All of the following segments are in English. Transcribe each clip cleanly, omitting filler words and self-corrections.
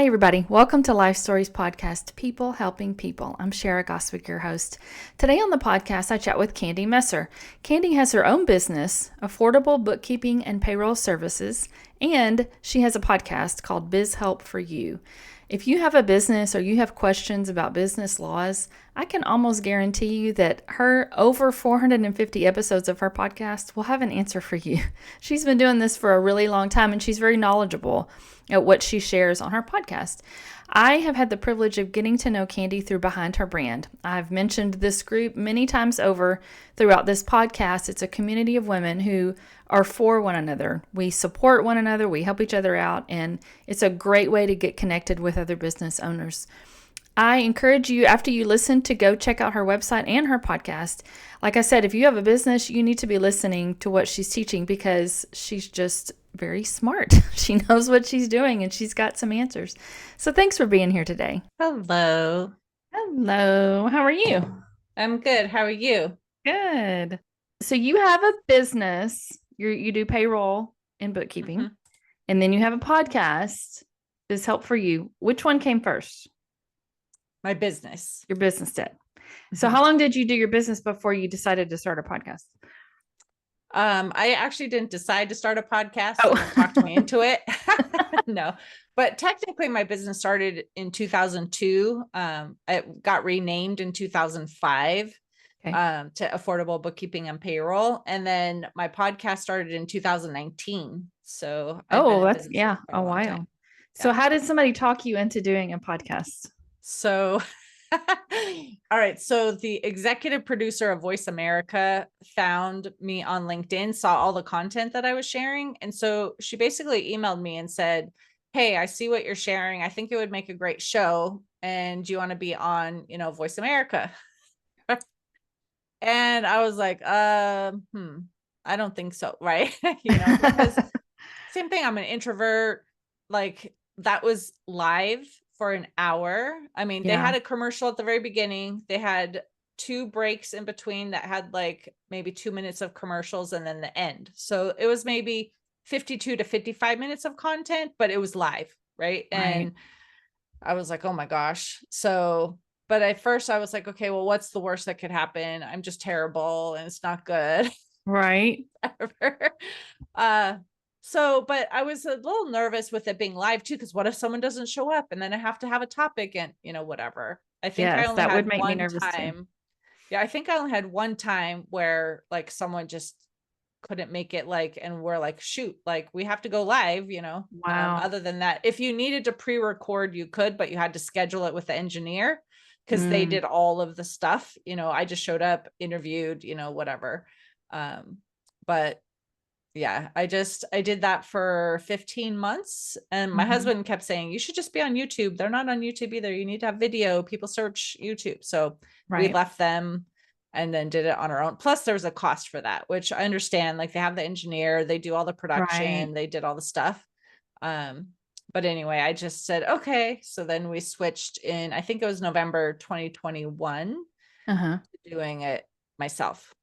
Hi, everybody. Welcome to Life Stories Podcast, People Helping People. I'm Shara Goswick, your host. Today on the podcast, I chat with Candy Messer. Candy has her own business, Affordable Bookkeeping and Payroll Services, and she has a podcast called Biz Help for You. If you have a business or you have questions about business laws, I can almost guarantee you that her over 450 episodes of her podcast will have an answer for you. She's been doing this for a really long time, and she's very knowledgeable at what she shares on her podcast. I have had the privilege of getting to know Candy through Behind Her Brand. I've mentioned this group many times over throughout this podcast. It's a community of women who are for one another. We support one another, we help each other out, and it's a great way to get connected with other business owners. I encourage you, after you listen, to go check out her website and her podcast. Like I said, if you have a business, you need to be listening to what she's teaching because she's just very smart. She knows what she's doing and she's got some answers. So thanks for being here today. Hello. Hello. How are you? I'm good. How are you? Good. So you have a business. You do payroll and bookkeeping, and then you have a podcast. Biz Help for You. Which one came first? My business. Your business did. So how long did you do your business before you decided to start a podcast? I actually didn't decide to start a podcast. Oh. Someone talked me into it. No, but technically my business started in 2002. It got renamed in 2005 to Affordable Bookkeeping and Payroll. And then my podcast started in 2019. So that's a while. Time. So how did somebody talk you into doing a podcast? So, all right. So the executive producer of Voice America found me on LinkedIn, saw all the content that I was sharing. And so she basically emailed me and said, hey, I see what you're sharing. I think it would make a great show. And do you want to be on, Voice America? And I was like, I don't think so. Right. Because same thing. I'm an introvert. Like that was live for an hour. I mean, they had a commercial at the very beginning. They had 2 breaks in between that had like maybe 2 minutes of commercials and then the end. So it was maybe 52 to 55 minutes of content, but it was live. Right. And I was like, oh my gosh. So, but at first I was like, okay, well, what's the worst that could happen? I'm just terrible and it's not good. Right. So, but I was a little nervous with it being live too, because what if someone doesn't show up and then I have to have a topic and, whatever. I think I only had one time. Yeah, I think I only had one time where like someone just couldn't make it, like, and we're like, shoot, like we have to go live, Wow. Other than that, if you needed to pre-record, you could, but you had to schedule it with the engineer because they did all of the stuff. I just showed up, interviewed, whatever. But yeah, I did that for 15 months and my husband kept saying, you should just be on YouTube. They're not on YouTube either. You need to have video. People search YouTube. So we left them and then did it on our own. Plus there's a cost for that, which I understand. Like they have the engineer, they do all the production, they did all the stuff. But anyway, I just said, okay. So then we switched in, I think it was November 2021 doing it myself.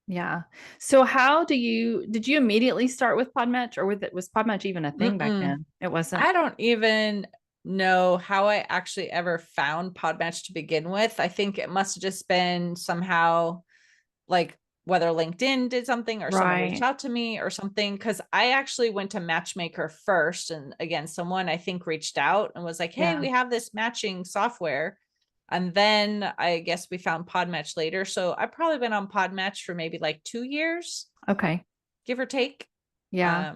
Yeah. So did you immediately start with Podmatch, or was Podmatch even a thing back then? It wasn't. I don't even know how I actually ever found Podmatch to begin with. I think it must have just been somehow like whether LinkedIn did something or someone reached out to me or something. Cause I actually went to Matchmaker first. And again, someone I think reached out and was like, hey, we have this matching software. And then I guess we found Podmatch later. So I've probably been on Podmatch for maybe like 2 years. Okay. Give or take. Yeah.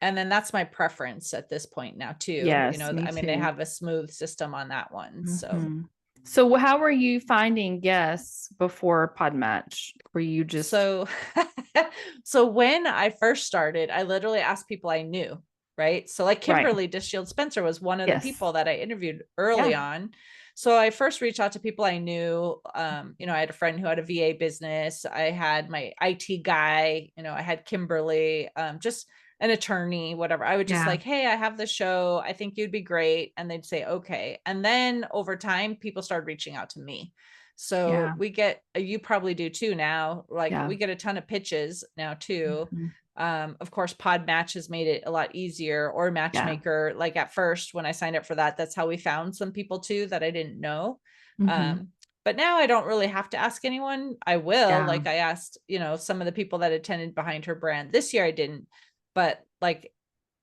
And then that's my preference at this point now too. Yes, I mean, they have a smooth system on that one. So how were you finding guests before Podmatch? Were you just so when I first started, I literally asked people I knew, right? So like Kimberly Dishield Spencer was one of the people that I interviewed early on. So I first reached out to people I knew. I had a friend who had a VA business. I had my IT guy, I had Kimberly, just an attorney, whatever. I would just like, hey, I have the show. I think you'd be great. And they'd say, okay. And then over time, people started reaching out to me. So we get, you probably do too now, like we get a ton of pitches now too. Of course, Podmatch has made it a lot easier, or Matchmaker. Like at first, when I signed up for that, that's how we found some people too that I didn't know. Mm-hmm. But now I don't really have to ask anyone. I will. Yeah. Like I asked, some of the people that attended Behind Her Brand. This year I didn't, but like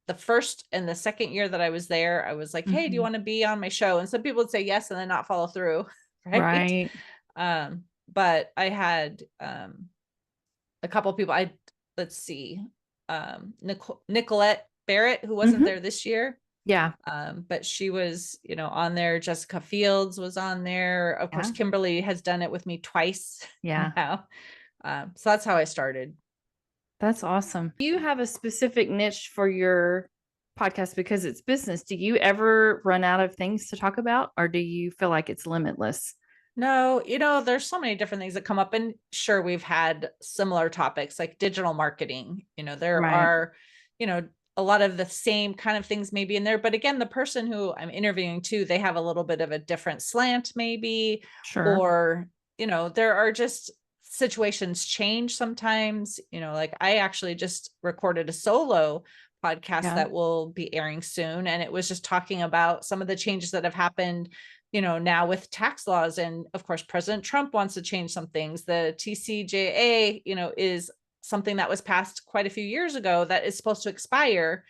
the first and the second year that I was there, I was like, hey, do you Mm-hmm. want to be on my show? And some people would say yes and then not follow through. Right. Right. But I had a couple of people. Let's see, Nicolette Barrett, who wasn't Mm-hmm. there this year. Yeah. But she was, on there. Jessica Fields was on there. Of course, Yeah. Kimberly has done it with me twice Yeah. now. So that's how I started. That's awesome. Do you have a specific niche for your podcast because it's business? Do you ever run out of things to talk about, or do you feel like it's limitless? No, there's so many different things that come up, and sure, we've had similar topics like digital marketing. There Right. are, a lot of the same kind of things maybe in there, but again, the person who I'm interviewing too, they have a little bit of a different slant maybe, Sure. or, there are just situations change sometimes, like I actually just recorded a solo podcast Yeah. that will be airing soon, and it was just talking about some of the changes that have happened now with tax laws. And of course, President Trump wants to change some things. The TCJA, is something that was passed quite a few years ago that is supposed to expire.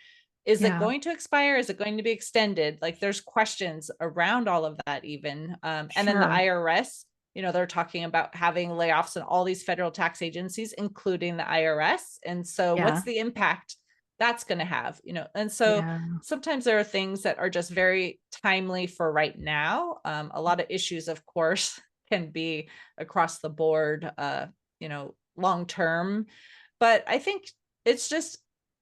Is it Yeah. going to expire? Is it going to be extended? Like there's questions around all of that even. And then the Sure. IRS, they're talking about having layoffs in all these federal tax agencies, including the IRS. And so Yeah. what's the impact that's going to have, and so Yeah. sometimes there are things that are just very timely for right now. A lot of issues, of course, can be across the board, long term. But I think it's just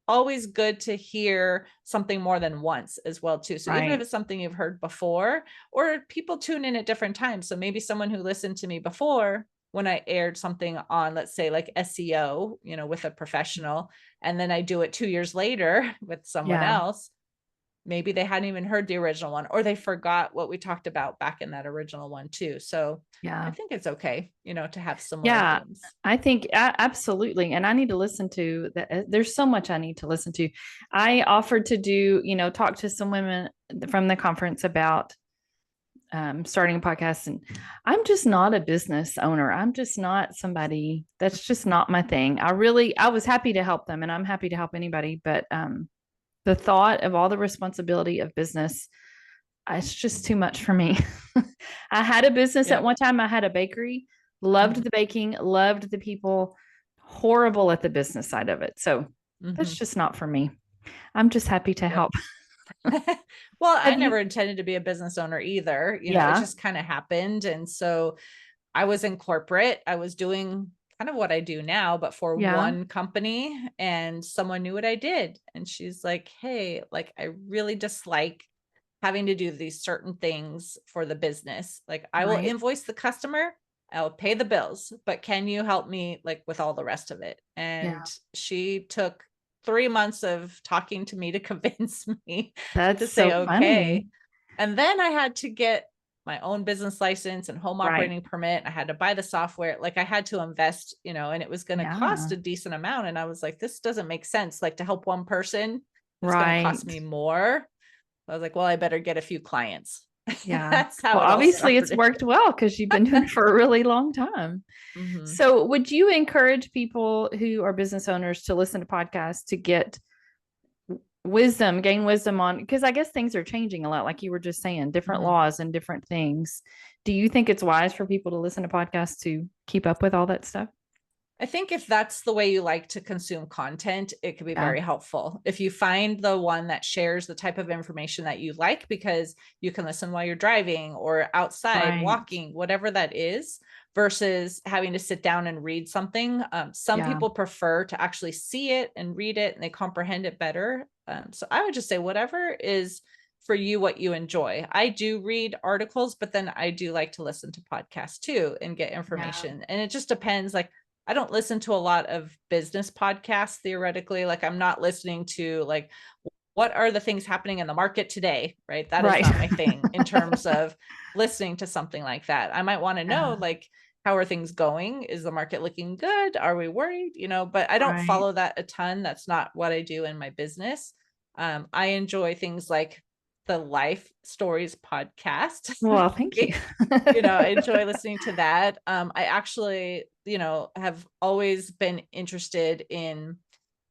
always good to hear something more than once as well too. So even if Right. it's something you've heard before, or people tune in at different times. So maybe someone who listened to me before when I aired something on, let's say like SEO, with a professional, and then I do it 2 years later with someone Yeah. else, maybe they hadn't even heard the original one, or they forgot what we talked about back in that original one too. So I Yeah. think it's okay, to have similar Yeah. themes. I think absolutely. And I need to listen to that. There's so much I need to listen to. I offered to do, talk to some women from the conference about starting a podcast, and I'm just not a business owner. I'm just not somebody, that's just not my thing. I was happy to help them, and I'm happy to help anybody, but the thought of all the responsibility of business, it's just too much for me. I had a business at Yep. one time. I had a bakery, loved the baking, loved the people, horrible at the business side of it. So that's Mhm. just not for me. I'm just happy to Yep. help. Well, I Have you? never intended to be a business owner either. It Yeah. just kind of happened. And so I was in corporate. I was doing kind of what I do now, but for Yeah. one company, and someone knew what I did. And she's like, hey, like, I really dislike having to do these certain things for the business. Like, I will Right. invoice the customer, I'll pay the bills, but can you help me like with all the rest of it? Yeah. And she took 3 months of talking to me to convince me to That's say, so funny. okay. And then I had to get my own business license and home Right. operating permit. I had to buy the software. Like I had to invest, and it was going to cost Yeah. a decent amount. And I was like, this doesn't make sense. Like to help one person, it's going to cost Right. me more. I was like, well, I better get a few clients. Yeah. That's how Well, it all obviously it's started. worked well because you've been doing it for a really long time. Mhm. So, would you encourage people who are business owners to listen to podcasts to get wisdom, gain wisdom on, because I guess things are changing a lot, like you were just saying, different Mhm. laws and different things. Do you think it's wise for people to listen to podcasts to keep up with all that stuff? I think if that's the way you like to consume content, it could be Yeah. very helpful. If you find the one that shares the type of information that you like, because you can listen while you're driving or outside Right. walking, whatever that is, versus having to sit down and read something. Some Yeah. people prefer to actually see it and read it, and they comprehend it better. So I would just say whatever is for you, what you enjoy. I do read articles, but then I do like to listen to podcasts too and get Yeah. information. And it just depends. Like I don't listen to a lot of business podcasts theoretically. Like I'm not listening to like what are the things happening in the market today, right? That is Right. not my thing in terms of listening to something like that. I might want to know Yeah. like how are things going? Is the market looking good? Are we worried? But I don't Right. follow that a ton. That's not what I do in my business. I enjoy things like the Life Stories podcast. Well, thank you. I enjoy listening to that. I actually, have always been interested in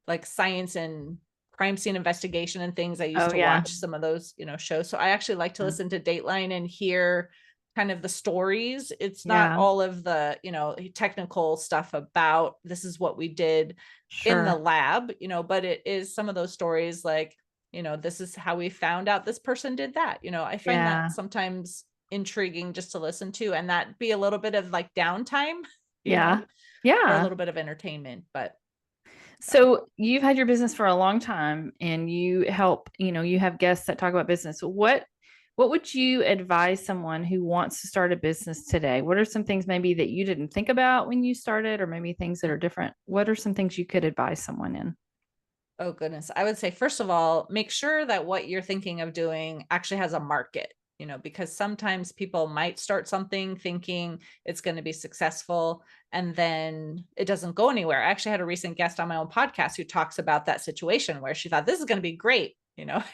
like science and crime scene investigation and things. I used Oh, to yeah. watch some of those, shows. So I actually like to listen to Dateline and hear kind of the stories. It's not Yeah. all of the, technical stuff about this is what we did in the Sure. lab, but it is some of those stories like, this is how we found out this person did that. I find that Yeah. sometimes intriguing just to listen to, and that be a little bit of like downtime, you Yeah. know, or a Yeah. little bit of entertainment. But yeah. So you've had your business for a long time and you help, you have guests that talk about business. What would you advise someone who wants to start a business today? What are some things maybe that you didn't think about when you started, or maybe things that are different? What are some things you could advise someone in? Oh goodness. I would say, first of all, make sure that what you're thinking of doing actually has a market, because sometimes people might start something thinking it's going to be successful and then it doesn't go anywhere. I actually had a recent guest on my own podcast who talks about that situation where she thought this is going to be great,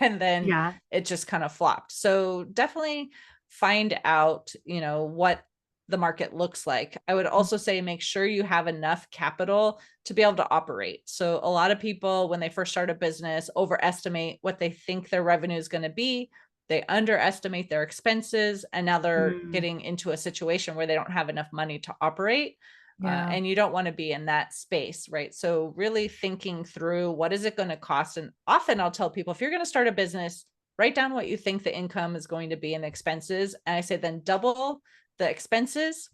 and then Yeah. it just kind of flopped. So definitely find out, what the market looks like. I would also say make sure you have enough capital to be able to operate. So a lot of people, when they first start a business, overestimate what they think their revenue is going to be. They underestimate their expenses, and now they're Mm, getting into a situation where they don't have enough money to operate. yeah. And you don't want to be in that space, right? So really thinking through what is it going to cost. And often I'll tell people, if you're going to start a business, write down what you think the income is going to be and the expenses. And I say, then double the expenses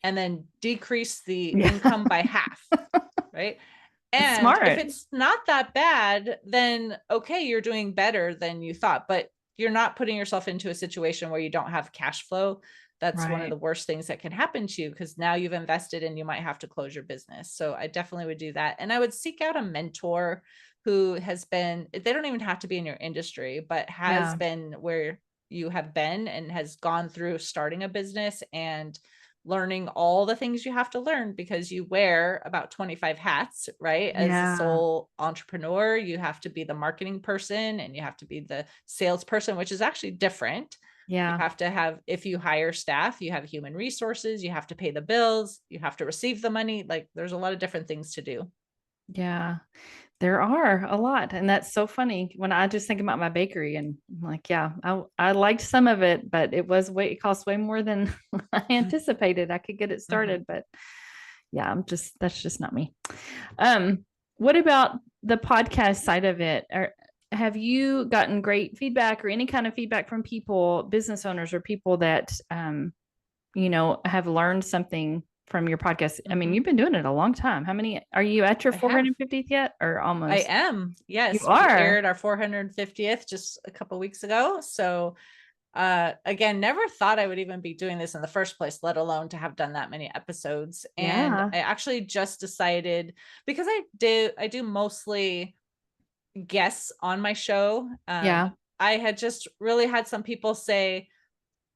and then decrease the Yeah. income by half, right? And if Smart. it's not that bad, then okay, you're doing better than you thought, but you're not putting yourself into a situation where you don't have cash flow. That's one of Right. the worst things that can happen to you, because now you've invested and you might have to close your business. So I definitely would do that. And I would seek out a mentor who has been, they don't even have to be in your industry, but has Yeah. been where you have been and has gone through starting a business and learning all the things you have to learn, because you wear about 25 hats, right? As a Yeah. sole entrepreneur, you have to be the marketing person and you have to be the salesperson, which is actually different. You Yeah. have to have, if you hire staff, you have human resources, you have to pay the bills, you have to receive the money. Like there's a lot of different things to do. Yeah. There are a lot. And that's so funny when I just think about my bakery and I'm like, yeah, I liked some of it, but it cost way more than I anticipated. I could get it Mhm. started, but yeah, that's just not me. Um, what about the podcast side of it? Have you gotten great feedback or any kind of feedback from people, business owners or people that, have learned something from your podcast? I mean, Mhm. you've been doing it a long time. How many are you at your I have. 450th yet or I almost? am. You Yes, we are. aired our 450th just a couple weeks ago. So again, never thought I would even be doing this in the first place, let alone to have done that many episodes. And Yeah. I actually just decided, because I do mostly guests on my show. Yeah. I had just really had some people say,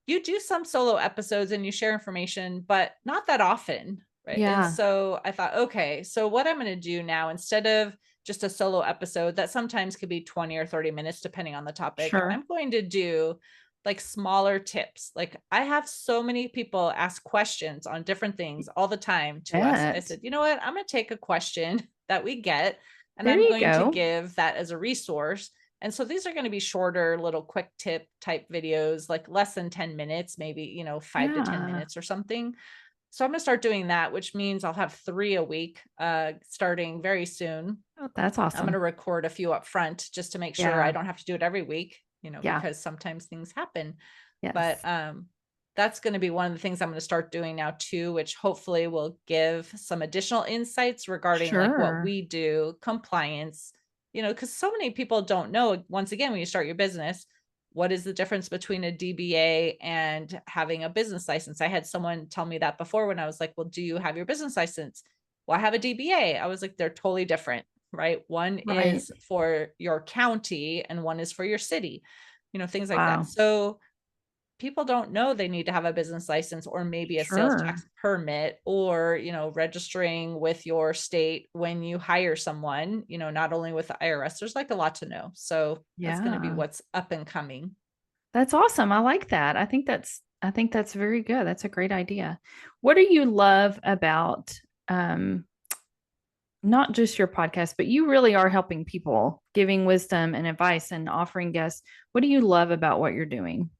you do some solo episodes and you share information, but not that often. Right. And Yeah. so I thought, okay, so what I'm going to do now, instead of just a solo episode that sometimes could be 20 or 30 minutes, depending on the topic, Sure. I'm going to do like smaller tips. Like I have so many people ask questions on different things all the time to us. I Bet. said, you know what? I'm going to take a question that we get and There I'm you going to go. give that as a resource. And so these are going to be shorter, little quick tip type videos, like less than 10 minutes, maybe, 5 to 10 Yeah. minutes or something. So I'm going to start doing that, which means I'll have 3 a week, starting very soon. Oh, that's I'm going to awesome. record a few up front just to make sure I Yeah. don't have to do it every week, Yeah. because sometimes things happen. But Yes. that's going to be one of the things I'm going to start doing now too, which hopefully will give some additional insights regarding like what Sure. we do, compliance, because so many people don't know, once again, when you start your business, what is the difference between a DBA and having a business license? I had someone tell me that before when I was like, well, do you have your business license? Well, I have a DBA. I was like, they're totally different, right? One Right. is for your county and one is for your city, things like that. Wow. So people don't know they need to have a business license or maybe a sales Sure. tax permit, or, registering with your state when you hire someone, not only with the IRS. There's like a lot to know. So that's going to be Yeah. what's up and coming. That's awesome. I like that. I think that's very good. That's a great idea. What do you love about um not just your podcast, but you really are helping people, giving wisdom and advice and offering guests. What do you love about what you're doing?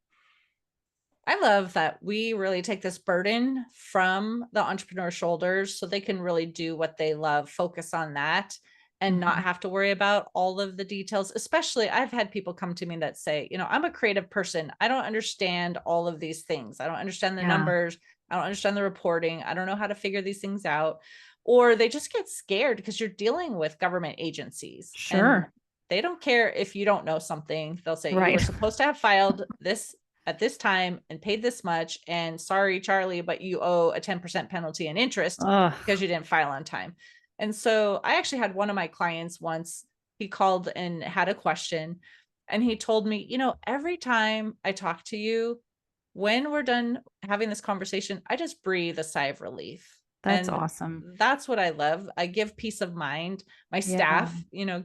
I love that we really take this burden from the entrepreneur's shoulders so they can really do what they love, focus on that, and not Mhm. have to worry about all of the details. Especially, I've had people come to me that say, I'm a creative person. I don't understand all of these things. I don't understand the Yeah, numbers. I don't understand the reporting. I don't know how to figure these things out. Or they just get scared because you're dealing with government agencies and sure. they don't care if you don't know something. They'll say, you were Right. supposed to have filed this at this time and paid this much. And sorry, Charlie, but you owe a 10% penalty and interest Ugh. because you didn't file on time. And so I actually had one of my clients once, he called and had a question. And he told me, every time I talk to you, when we're done having this conversation, I just breathe a sigh of relief. That's And awesome. that's what I love. I give peace of mind. My Yeah. staff,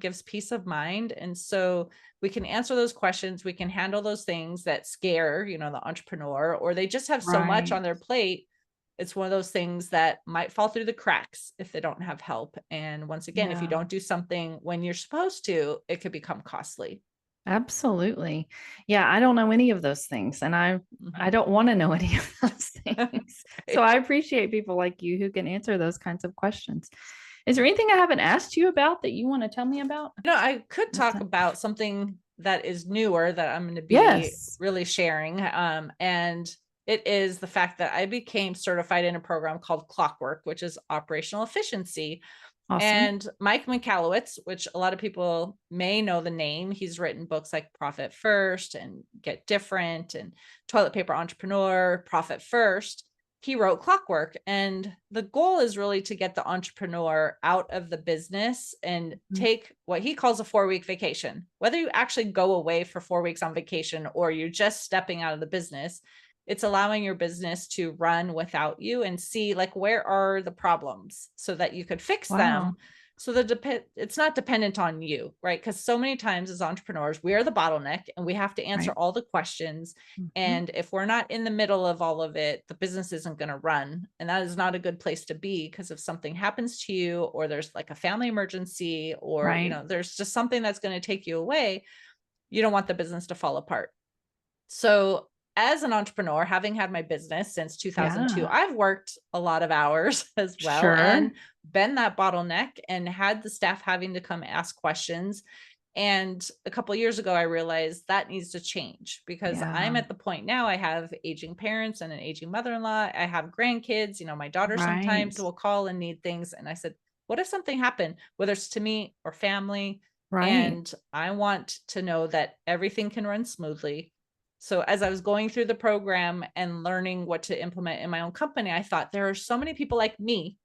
gives peace of mind. And so we can answer those questions. We can handle those things that scare, the entrepreneur, or they just have so much Right. on their plate. It's one of those things that might fall through the cracks if they don't have help. And once again, if you Yeah. don't do something when you're supposed to, it could become costly. Absolutely. Yeah, I don't know any of those things and I Mhm. don't want to know any of those things. So Right. I appreciate people like you who can answer those kinds of questions. Is there anything I haven't asked you about that you want to tell me about? I could talk Listen. about something that is newer that I'm going to be Yes. really sharing. And it is the fact that I became certified in a program called Clockwork, which is operational efficiency. Awesome. And Mike Michalowicz, which a lot of people may know the name, he's written books like Profit First and Get Different and Toilet Paper Entrepreneur, Profit First. He wrote Clockwork. And the goal is really to get the entrepreneur out of the business and Mhm. take what he calls a 4-week vacation. Whether you actually go away for 4 weeks on vacation or you're just stepping out of the business, it's allowing your business to run without you and see like where are the problems so that you could fix Wow. them. So it's not dependent on you, right? Because so many times as entrepreneurs, we are the bottleneck and we have to answer Right. all the questions. Mhm. And if we're not in the middle of all of it, the business isn't going to run. And that is not a good place to be, because if something happens to you or there's like a family emergency or, Right. there's just something that's going to take you away, you don't want the business to fall apart. So as an entrepreneur, having had my business since 2002, Yeah. I've worked a lot of hours as well Sure. and been that bottleneck and had the staff having to come ask questions. And a couple of years ago, I realized that needs to change, because I'm Yeah. at the point now, I have aging parents and an aging mother-in-law. I have grandkids, my daughter Right. sometimes will call and need things. And I said, what if something happened, whether it's to me or family? Right. And I want to know that everything can run smoothly. So as I was going through the program and learning what to implement in my own company, I thought there are so many people like me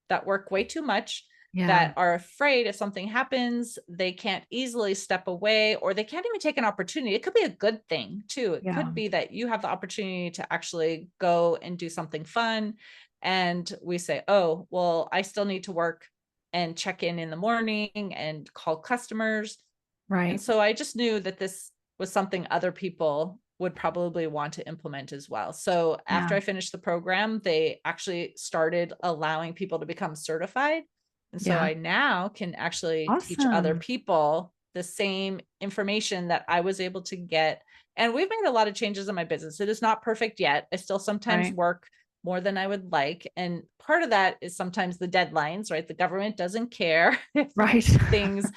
that work way too much, Yeah. that are afraid if something happens, they can't easily step away, or they can't even take an opportunity. It could be a good thing too. It Yeah. could be that you have the opportunity to actually go and do something fun. And we say, oh, well, I still need to work and check in the morning and call customers. And Right. so I just knew that this was something other people would probably want to implement as well. So after Yeah. I finished the program, they actually started allowing people to become certified. And so Yeah. I now can actually teach other Awesome. people the same information that I was able to get. And we've made a lot of changes in my business. It is not perfect yet. I still sometimes Right. work more than I would like. And part of that is sometimes the deadlines, right? The government doesn't care if Right. things,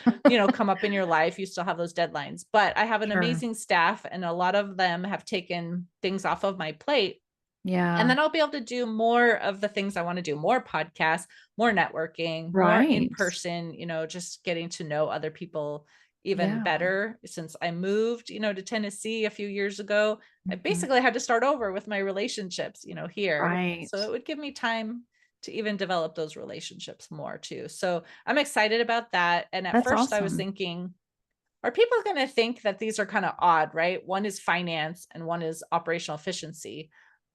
come up in your life. You still have those deadlines. But I have an Sure. amazing staff, and a lot of them have taken things off of my plate. And Yeah. then I'll be able to do more of the things I want to do, more podcasts, more networking, more in Right. person, just getting to know other people even Yeah. better. Since I moved, to Tennessee a few years ago, I Mhm. basically had to start over with my relationships, here. Right. So it would give me time to even develop those relationships more too. So I'm excited about that. And at That's first I was awesome. thinking, are people going to think that these are kind of odd, right? One is finance and one is operational efficiency.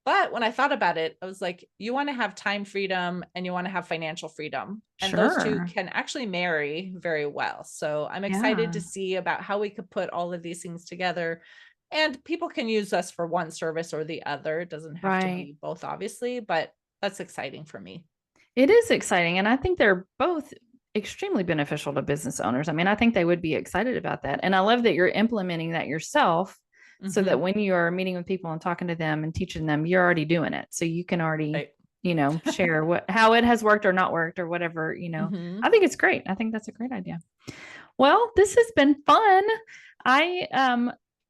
But when I thought about it, I was like, you want to have time freedom and you want to have financial freedom. And those two Sure. can actually marry very well. So I'm excited Yeah. to see about how we could put all of these things together. And people can use us for one service or the other. It doesn't have to Right. be both, obviously, but that's exciting for me. It is exciting. And I think they're both extremely beneficial to business owners. I mean, I think they would be excited about that. And I love that you're implementing that yourself so that Mhm. when you are meeting with people and talking to them and teaching them, you're already doing it. So you can already, Right. share how it has worked or not worked or whatever. I Mhm. think it's great. I think that's a great idea. Well, this has been fun. I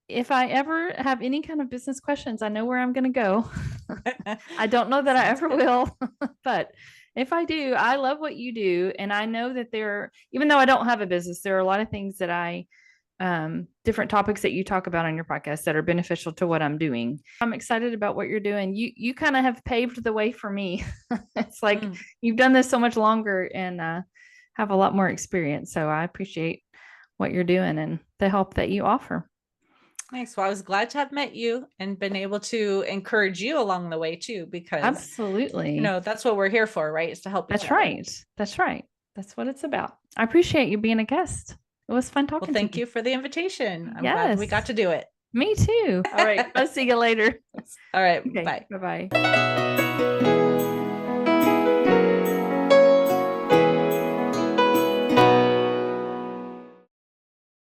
if I ever have any kind of business questions, I know where I'm going to go. I don't know that I Sounds ever good. will, but if I do, I love what you do. And I know that even though I don't have a business, there are a lot of things that different topics that you talk about on your podcast that are beneficial to what I'm doing. I'm excited about what you're doing. You kind of have paved the way for me. It's like Mm. you've done this so much longer and have a lot more experience. So I appreciate what you're doing and the help that you offer. Thanks. Well, I was glad to have met you and been able to encourage you along the way too, because Absolutely. that's what we're here for, right? Is to help each That's other. right. That's right. That's what it's about. I appreciate you being a guest. It was fun Well, talking to thank you. you for the invitation. I'm glad we got Yes. to do it. Me too. All right. I'll see you later. All right. Okay. Bye. Bye bye.